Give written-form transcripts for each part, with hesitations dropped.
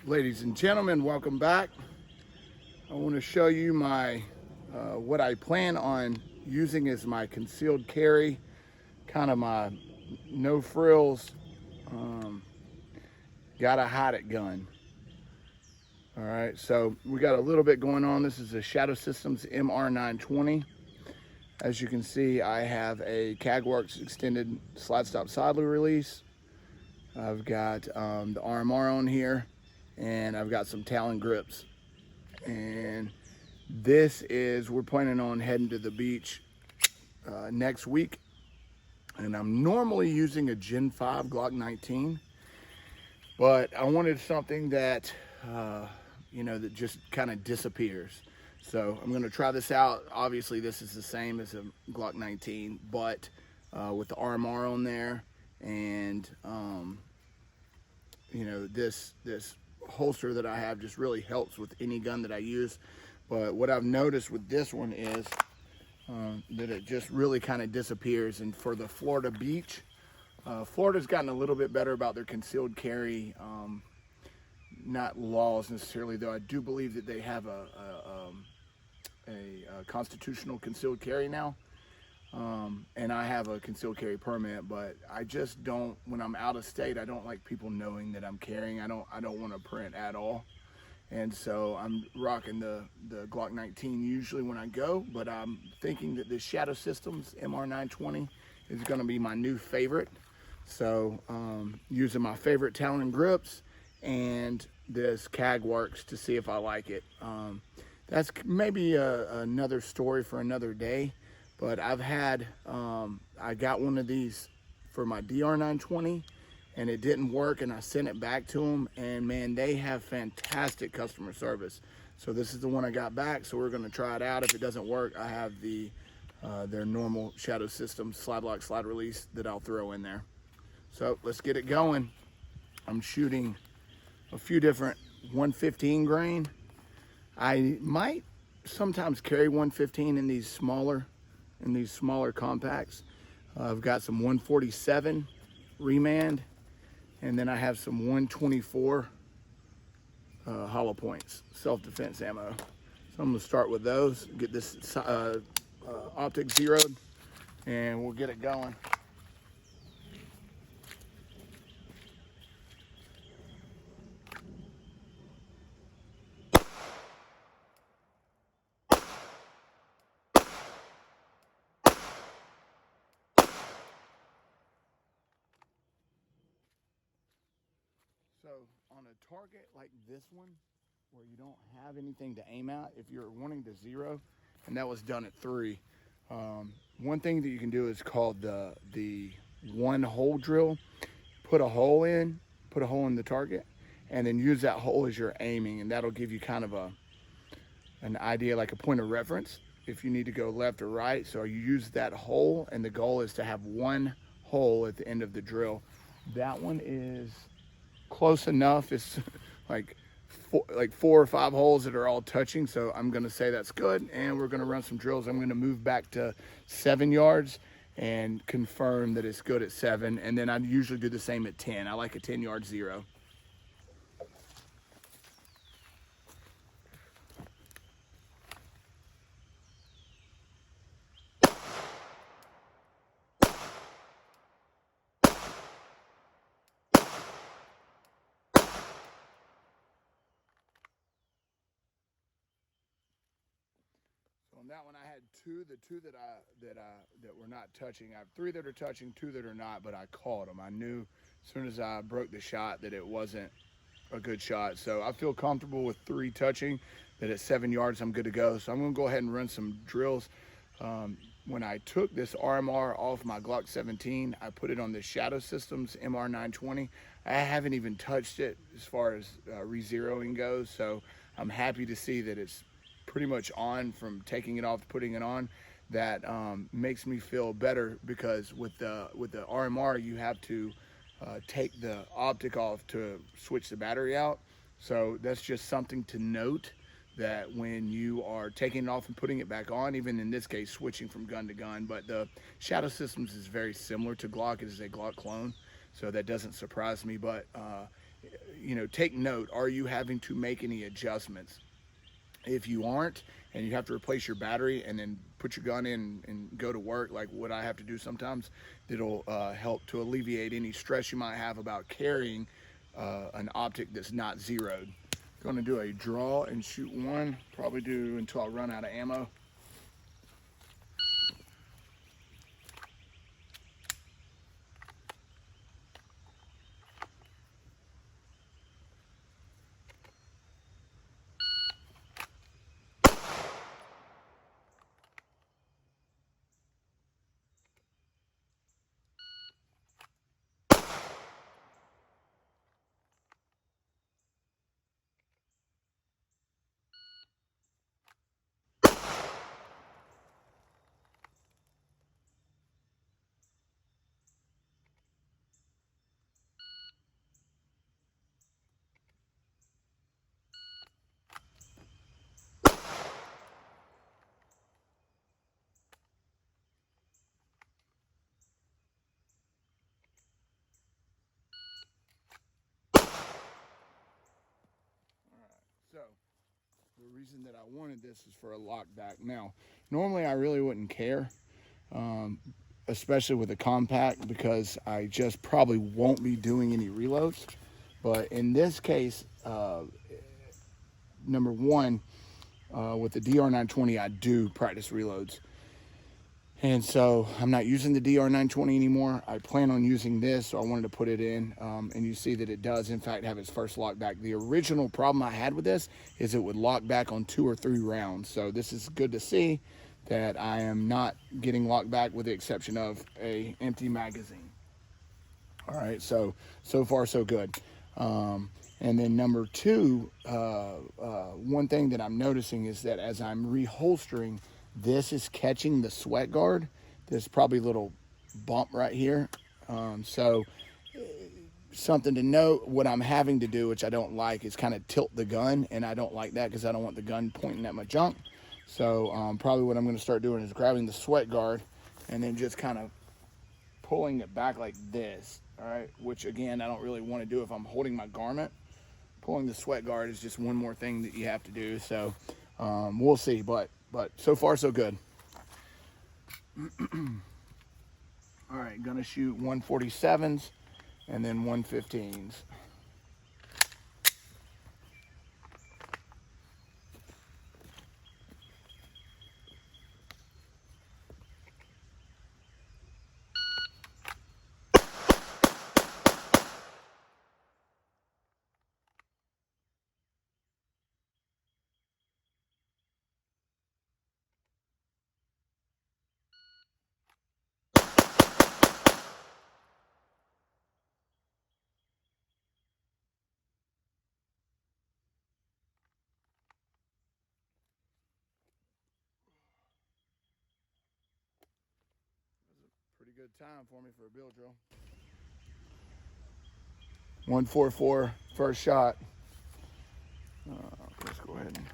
Ladies and gentlemen, welcome back. I want to show you my what I plan on using as my concealed carry, kind of my no frills, um, gotta hide it gun. All right, so we got a little bit going on. This is a Shadow Systems MR920. As you can see, I have a Kagwerks extended slide stop sidler release. I've got the RMR on here, and I've got some Talon grips. And we're planning on heading to the beach next week. And I'm normally using a Gen 5 Glock 19, but I wanted something that, that just kind of disappears. So I'm going to try this out. Obviously, this is the same as a Glock 19, but with the RMR on there, and this holster that I have just really helps with any gun that I use. But what I've noticed with this one is that it just really kind of disappears. And for the Florida beach, Florida's gotten a little bit better about their concealed carry, not laws necessarily, though I do believe that they have a constitutional concealed carry now. And I have a concealed carry permit, but I just don't, when I'm out of state, I don't like people knowing that I'm carrying. I don't want to print at all. And so I'm rocking the Glock 19 usually when I go, but I'm thinking that this Shadow Systems MR920 is going to be my new favorite. So using my favorite Talon grips and this Kagwerks to see if I like it. That's maybe another story for another day, but I got one of these for my DR920, and it didn't work, and I sent it back to them, and man, they have fantastic customer service. So this is the one I got back, so we're going to try it out. If it doesn't work, I have their normal Shadow Systems slide lock slide release that I'll throw in there. So let's get it going. I'm shooting a few different 115 grain. I might sometimes carry 115 in these smaller compacts. I've got some 147 remand, and then I have some 124 hollow points, self-defense ammo. So I'm gonna start with those, get this optic zeroed, and we'll get it going. So on a target like this one, where you don't have anything to aim at, if you're wanting to zero, and that was done at 3, one thing that you can do is called the one hole drill. Put a hole in the target, and then use that hole as you're aiming, and that'll give you kind of an idea, like a point of reference, if you need to go left or right. So you use that hole, and the goal is to have one hole at the end of the drill. That one is close enough. It's like 4 or 5 holes that are all touching, so I'm going to say that's good, and we're going to run some drills. I'm going to move back to 7 yards and confirm that it's good at 7, and then I usually do the same at 10. I like a 10-yard zero. On that one, I had 2. The 2 that were not touching. I have 3 that are touching, 2 that are not. But I caught them. I knew as soon as I broke the shot that it wasn't a good shot. So I feel comfortable with 3 touching. That at 7 yards, I'm good to go. So I'm going to go ahead and run some drills. When I took this RMR off my Glock 17, I put it on the Shadow Systems MR920. I haven't even touched it as far as re-zeroing goes. So I'm happy to see that it's pretty much on from taking it off to putting it on. That makes me feel better, because with the RMR you have to take the optic off to switch the battery out. So that's just something to note, that when you are taking it off and putting it back on, even in this case switching from gun to gun. But the Shadow Systems is very similar to Glock. It is a Glock clone, so that doesn't surprise me. But take note. Are you having to make any adjustments? If you aren't, and you have to replace your battery and then put your gun in and go to work, like what I have to do sometimes, that'll help to alleviate any stress you might have about carrying an optic that's not zeroed. Going to do a draw and shoot one, probably do until I run out of ammo. So the reason that I wanted this is for a lock back. Now, normally I really wouldn't care, especially with a compact, because I just probably won't be doing any reloads. But in this case, number one, with the DR920, I do practice reloads. And so I'm not using the DR920 anymore. I plan on using this, so I wanted to put it in. And you see that it does, in fact, have its first lock back. The original problem I had with this is it would lock back on 2 or 3 rounds. So this is good to see that I am not getting locked back, with the exception of a empty magazine. All right, so far so good. And then number two, one thing that I'm noticing is that as I'm reholstering, this is catching the sweat guard. There's probably a little bump right here. So something to note, what I'm having to do, which I don't like, is kind of tilt the gun, and I don't like that because I don't want the gun pointing at my junk. So probably what I'm going to start doing is grabbing the sweat guard and then just kind of pulling it back like this, all right? Which, again, I don't really want to do if I'm holding my garment. Pulling the sweat guard is just one more thing that you have to do. So we'll see, but so far so good. All right, gonna shoot 147s and then 115s. Pretty good time for me for a bill drill. 144 first shot. Let's go ahead and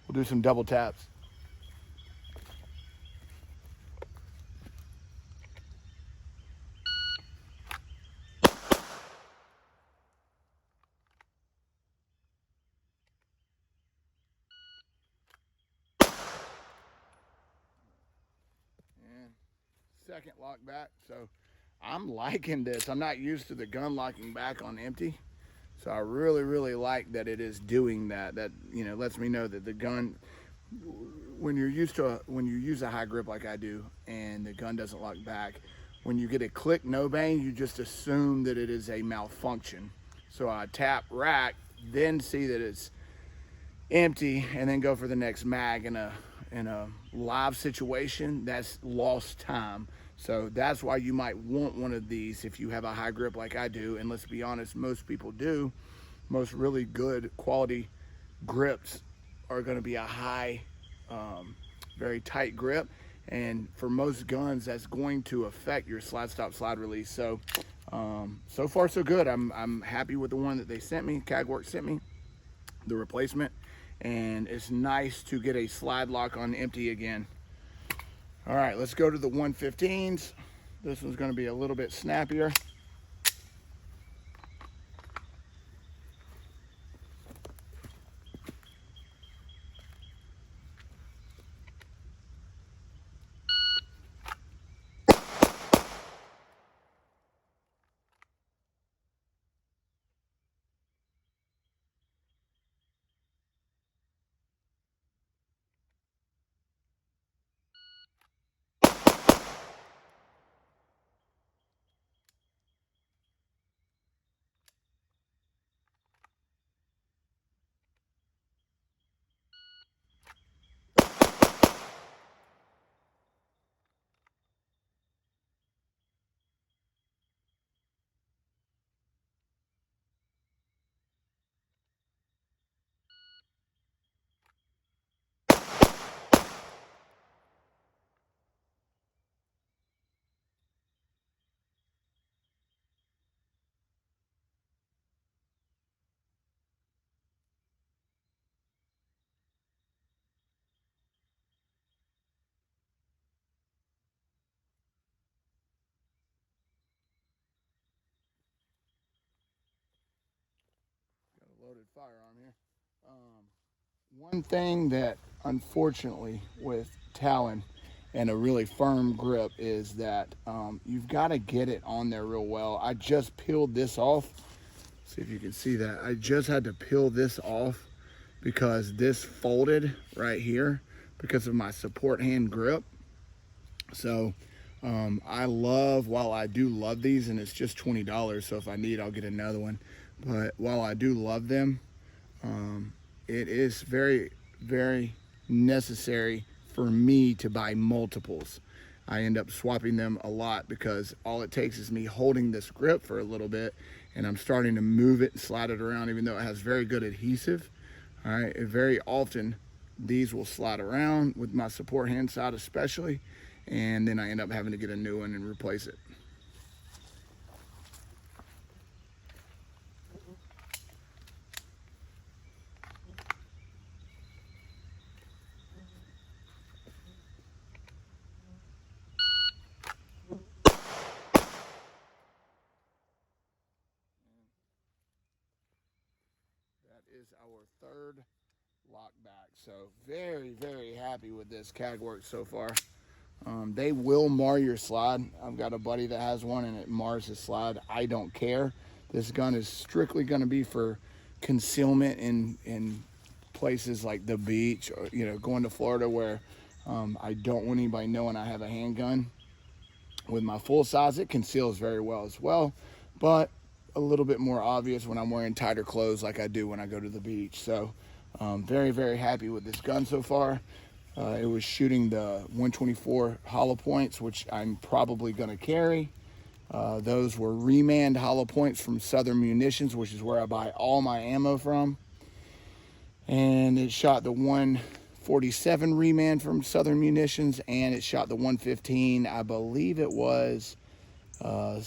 we'll do some double taps. Second lock back. So I'm liking this. I'm not used to the gun locking back on empty, so I really like that it is doing that. That, lets me know that the gun, when you use a high grip like I do and the gun doesn't lock back, when you get a click no bang, you just assume that it is a malfunction. So I tap rack, then see that it's empty, and then go for the next mag. In a live situation, that's lost time. So that's why you might want one of these if you have a high grip like I do. And let's be honest, most people do. Most really good quality grips are going to be a high, very tight grip. And for most guns, that's going to affect your slide stop, slide release. So, so far so good. I'm happy with the one that they sent me, Kagwerks sent me, the replacement. And it's nice to get a slide lock on empty again. All right, let's go to the 115s. This one's going to be a little bit snappier. Got a loaded firearm here. One thing that unfortunately with Talon and a really firm grip is that you've got to get it on there real well. I just peeled this off. See if you can see that. I just had to peel this off because this folded right here because of my support hand grip. So while I do love these, and it's just $20, so if I need, I'll get another one. But while I do love them, it is very, very necessary for me to buy multiples. I end up swapping them a lot because all it takes is me holding this grip for a little bit and I'm starting to move it and slide it around, even though it has very good adhesive. All right, very often these will slide around with my support hand side especially, and then I end up having to get a new one and replace it. That is our third lock back. So very, very happy with this Kagwerks so far. They will mar your slide. I've got a buddy that has one and it mars his slide. I don't care. This gun is strictly going to be for concealment in places like the beach, or going to Florida where I don't want anybody knowing I have a handgun. With my full size, it conceals very well as well, but a little bit more obvious when I'm wearing tighter clothes like I do when I go to the beach. So very, very happy with this gun so far. It was shooting the 124 hollow points, which I'm probably going to carry. Those were remand hollow points from Southern Munitions, which is where I buy all my ammo from. And it shot the 147 remand from Southern Munitions, and it shot the 115. I believe it was, I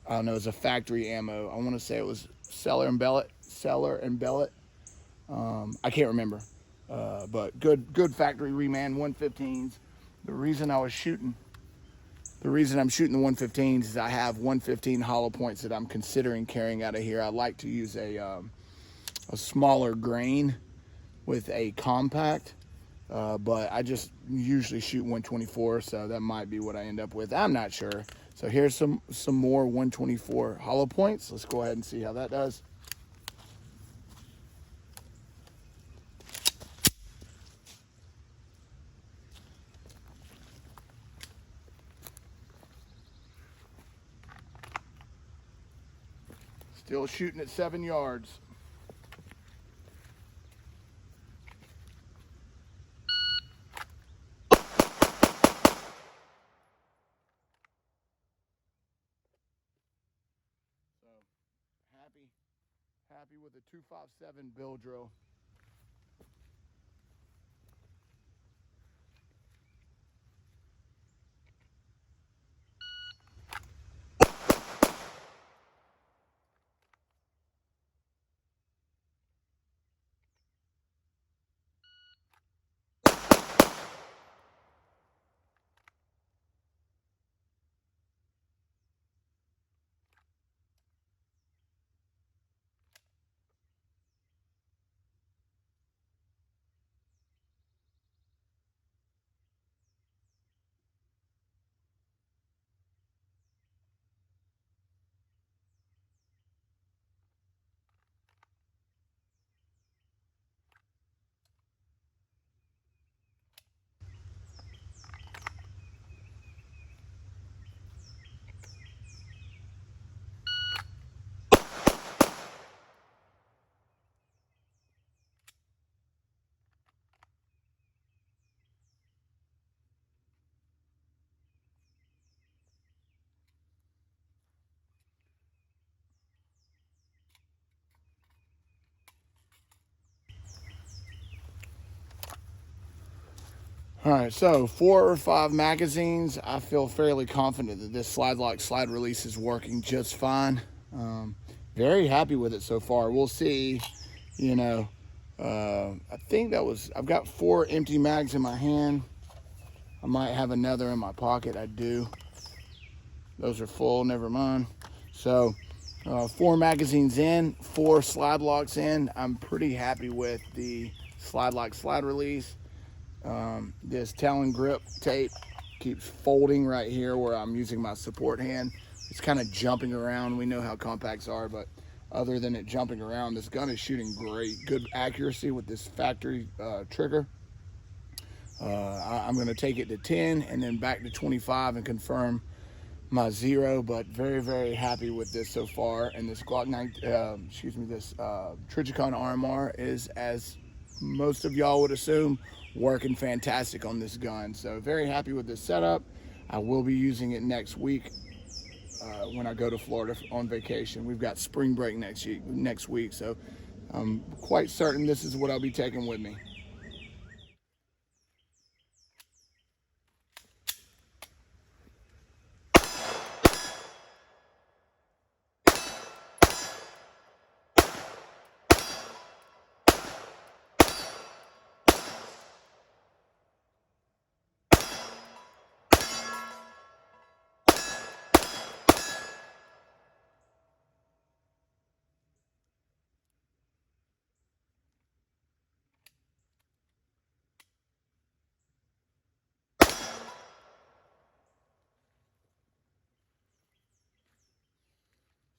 don't know, it was a factory ammo. I want to say it was Cellar and Bellet. I can't remember. But good factory remand 115s. The reason I'm shooting the 115s is I have 115 hollow points that I'm considering carrying out of here. I like to use a smaller grain with a compact, but I just usually shoot 124, so that might be what I end up with. I'm not sure. So here's some more 124 hollow points. Let's go ahead and see how that does. Still shooting at 7 yards. So happy with the 257 bill drill. All right, so 4 or 5 magazines. I feel fairly confident that this slide lock slide release is working just fine. Very happy with it so far. We'll see, you know, I think I've got 4 empty mags in my hand. I might have another in my pocket. I do. Those are full, never mind. So 4 magazines in, 4 slide locks in. I'm pretty happy with the slide lock slide release. This Talon grip tape keeps folding right here where I'm using my support hand. It's kind of jumping around. We know how compacts are, but other than it jumping around, this gun is shooting great. Good accuracy with this factory trigger. I'm going to take it to 10 and then back to 25 and confirm my 0, but very, very happy with this so far. And this Glock 9, this Trijicon RMR is, as most of y'all would assume, working fantastic on this gun. So very happy with this setup. I will be using it next week when I go to Florida on vacation. We've got spring break next week, so I'm quite certain this is what I'll be taking with me.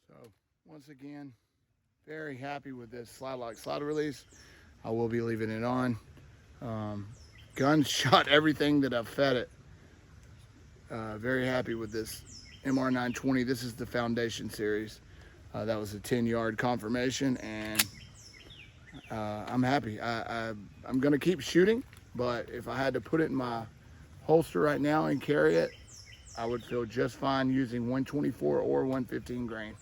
So once again, very happy with this slide lock slide release. I will be leaving it on. Gun shot everything that I've fed it. Very happy with this MR920. This is the Foundation series. That was a 10-yard confirmation, and I'm happy. I'm gonna keep shooting, but if I had to put it in my holster right now and carry it, I would feel just fine using 124 or 115 grain.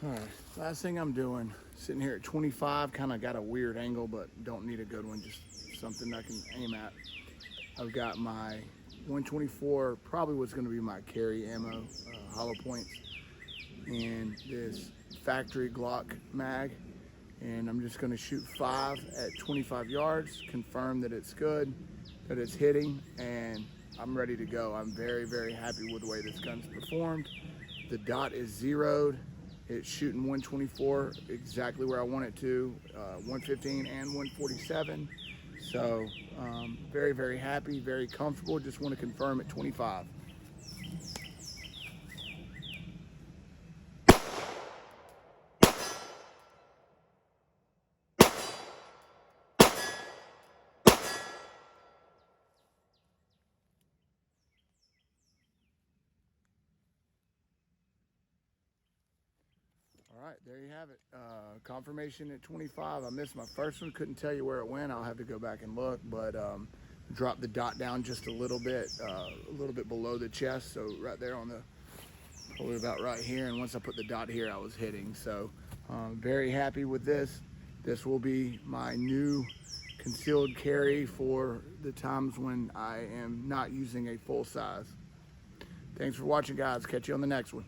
All right, last thing I'm doing, sitting here at 25, kind of got a weird angle, but don't need a good one, just something I can aim at. I've got my 124, probably what's gonna be my carry ammo, hollow points, and this factory Glock mag, and I'm just gonna shoot 5 at 25 yards, confirm that it's good, that it's hitting, and I'm ready to go. I'm very, very happy with the way this gun's performed. The dot is zeroed. It's shooting 124 exactly where I want it to, 115 and 147. So very, very happy, very comfortable. Just want to confirm at 25. All right, there you have it. Confirmation at 25. I missed my first one. Couldn't tell you where it went. I'll have to go back and look, but dropped the dot down just a little bit below the chest. So right there on the, probably about right here. And once I put the dot here, I was hitting. So very happy with this. This will be my new concealed carry for the times when I am not using a full size. Thanks for watching, guys. Catch you on the next one.